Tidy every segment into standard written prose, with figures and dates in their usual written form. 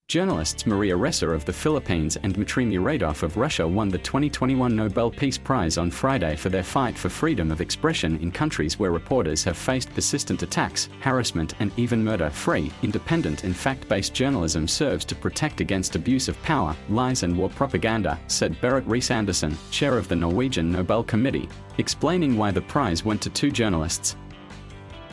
Journalists Maria Ressa of the Philippines and Dmitry Muratov of Russia won the 2021 Nobel Peace Prize on Friday for their fight for freedom of expression in countries where reporters have faced persistent attacks, harassment and even murder. Free, independent and fact-based journalism serves to protect against abuse of power, lies and war propaganda, said Berit Reiss-Andersen, chair of the Norwegian Nobel Committee, explaining why the prize went to two journalists.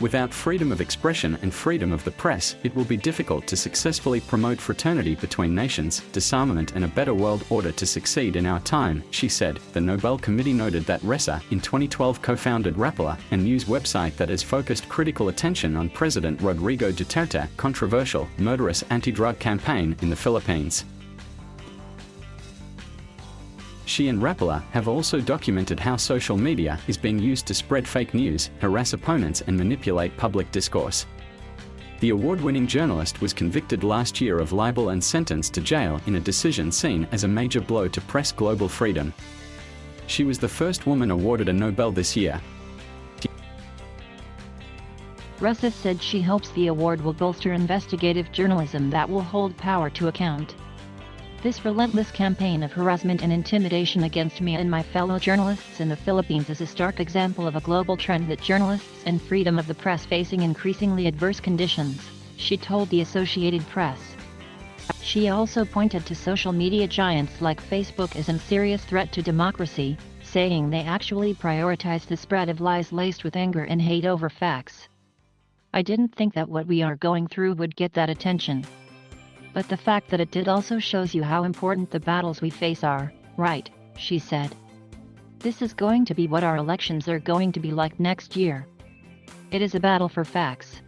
Without freedom of expression and freedom of the press, it will be difficult to successfully promote fraternity between nations, disarmament and a better world order to succeed in our time, she said. The Nobel Committee noted that Ressa, in 2012 co-founded Rappler, a news website that has focused critical attention on President Rodrigo Duterte's controversial, murderous anti-drug campaign in the Philippines. She and Rappler have also documented how social media is being used to spread fake news, harass opponents and manipulate public discourse. The award-winning journalist was convicted last year of libel and sentenced to jail in a decision seen as a major blow to press global freedom. She was the first woman awarded a Nobel this year. Ressa said she hopes the award will bolster investigative journalism that will hold power to account. This relentless campaign of harassment and intimidation against me and my fellow journalists in the Philippines is a stark example of a global trend that journalists and freedom of the press facing increasingly adverse conditions, she told the Associated Press. She also pointed to social media giants like Facebook as a serious threat to democracy, saying they actually prioritize the spread of lies laced with anger and hate over facts. I didn't think that what we are going through would get that attention. But the fact that it did also shows you how important the battles we face are, right, she said. This is going to be what our elections are going to be like next year. It is a battle for facts.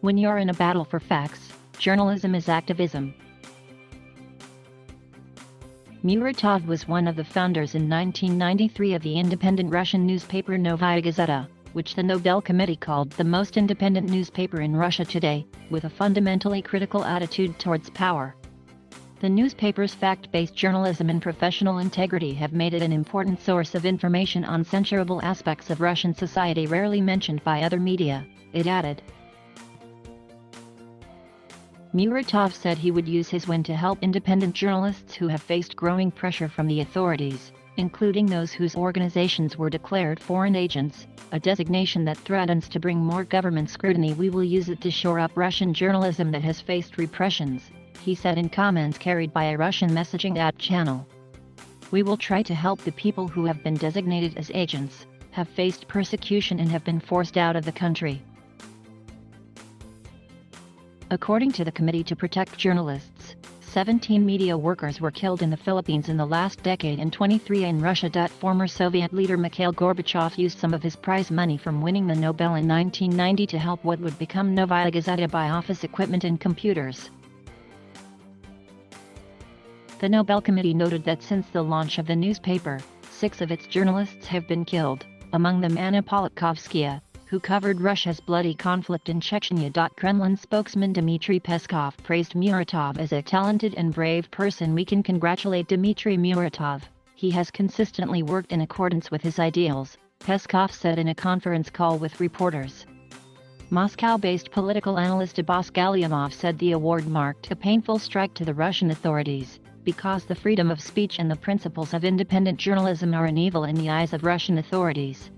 When you're in a battle for facts, journalism is activism. Muratov was one of the founders in 1993 of the independent Russian newspaper Novaya Gazeta, which the Nobel Committee called the most independent newspaper in Russia today, with a fundamentally critical attitude towards power. The newspaper's fact-based journalism and professional integrity have made it an important source of information on censorable aspects of Russian society rarely mentioned by other media, it added. Muratov said he would use his win to help independent journalists who have faced growing pressure from the authorities, including those whose organizations were declared foreign agents, a designation that threatens to bring more government scrutiny. We will use it to shore up Russian journalism that has faced repressions, he said in comments carried by a Russian messaging app channel. We will try to help the people who have been designated as agents, have faced persecution and have been forced out of the country. According to the Committee to Protect Journalists, 17 media workers were killed in the Philippines in the last decade and 23 in Russia. Former Soviet leader Mikhail Gorbachev used some of his prize money from winning the Nobel in 1990 to help what would become Novaya Gazeta buy office equipment and computers. The Nobel Committee noted that since the launch of the newspaper, 6 of its journalists have been killed, among them Anna Politkovskaya, who covered Russia's bloody conflict in Chechnya. Kremlin spokesman Dmitry Peskov praised Muratov as a talented and brave person. We can congratulate Dmitry Muratov. He has consistently worked in accordance with his ideals, Peskov said in a conference call with reporters. Moscow-based political analyst Abbas Galyamov said the award marked a painful strike to the Russian authorities, because the freedom of speech and the principles of independent journalism are an evil in the eyes of Russian authorities.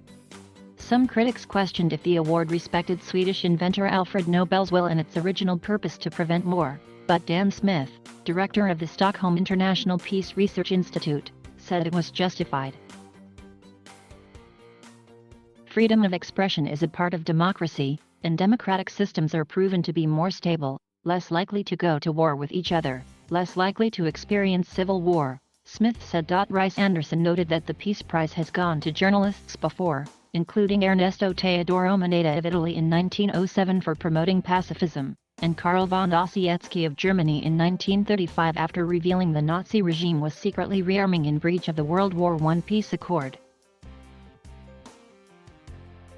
Some critics questioned if the award respected Swedish inventor Alfred Nobel's will and its original purpose to prevent war, but Dan Smith, director of the Stockholm International Peace Research Institute, said it was justified. Freedom of expression is a part of democracy, and democratic systems are proven to be more stable, less likely to go to war with each other, less likely to experience civil war, Smith said. Reiss-Andersen noted that the Peace Prize has gone to journalists before, including Ernesto Teodoro Moneta of Italy in 1907 for promoting pacifism, and Karl von Ossietzky of Germany in 1935 after revealing the Nazi regime was secretly rearming in breach of the World War I peace accord.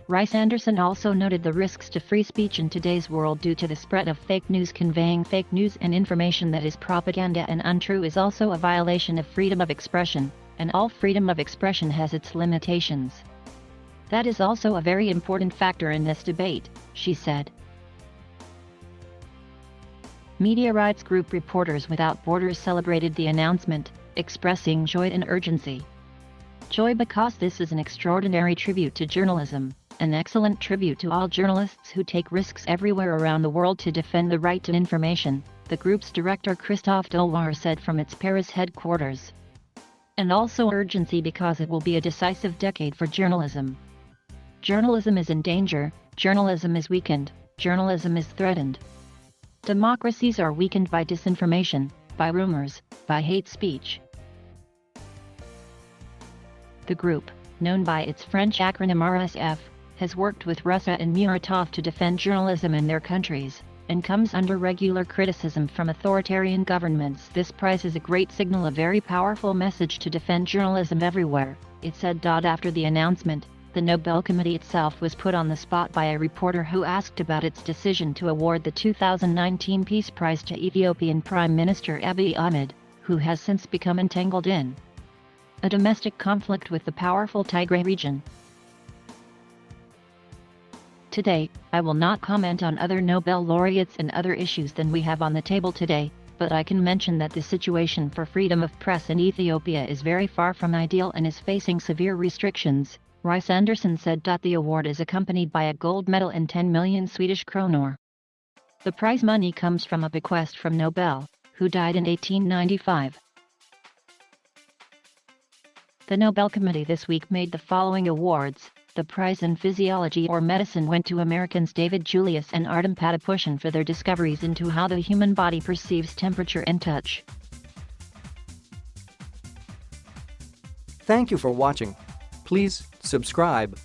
Reiss-Andersen also noted the risks to free speech in today's world due to the spread of fake news. Conveying fake news and information that is propaganda and untrue is also a violation of freedom of expression, and all freedom of expression has its limitations. That is also a very important factor in this debate, she said. Media rights group Reporters Without Borders celebrated the announcement, expressing joy and urgency. Joy because this is an extraordinary tribute to journalism, an excellent tribute to all journalists who take risks everywhere around the world to defend the right to information, the group's director Christophe Deloire said from its Paris headquarters. And also urgency because it will be a decisive decade for journalism. Journalism is in danger, journalism is weakened, journalism is threatened. Democracies are weakened by disinformation, by rumors, by hate speech. The group, known by its French acronym RSF, has worked with Ressa and Muratov to defend journalism in their countries, and comes under regular criticism from authoritarian governments. This prize is a great signal, a very powerful message to defend journalism everywhere, it said. After the announcement, the Nobel Committee itself was put on the spot by a reporter who asked about its decision to award the 2019 Peace Prize to Ethiopian Prime Minister Abiy Ahmed, who has since become entangled in a domestic conflict with the powerful Tigray region. Today, I will not comment on other Nobel laureates and other issues than we have on the table today, but I can mention that the situation for freedom of press in Ethiopia is very far from ideal and is facing severe restrictions, Reiss-Andersen said. The award is accompanied by a gold medal and 10 million Swedish kronor. The prize money comes from a bequest from Nobel, who died in 1895. The Nobel Committee this week made the following awards. The prize in physiology or medicine went to Americans David Julius and Artem Patapushin for their discoveries into how the human body perceives temperature and touch. Thank you for watching. Please subscribe.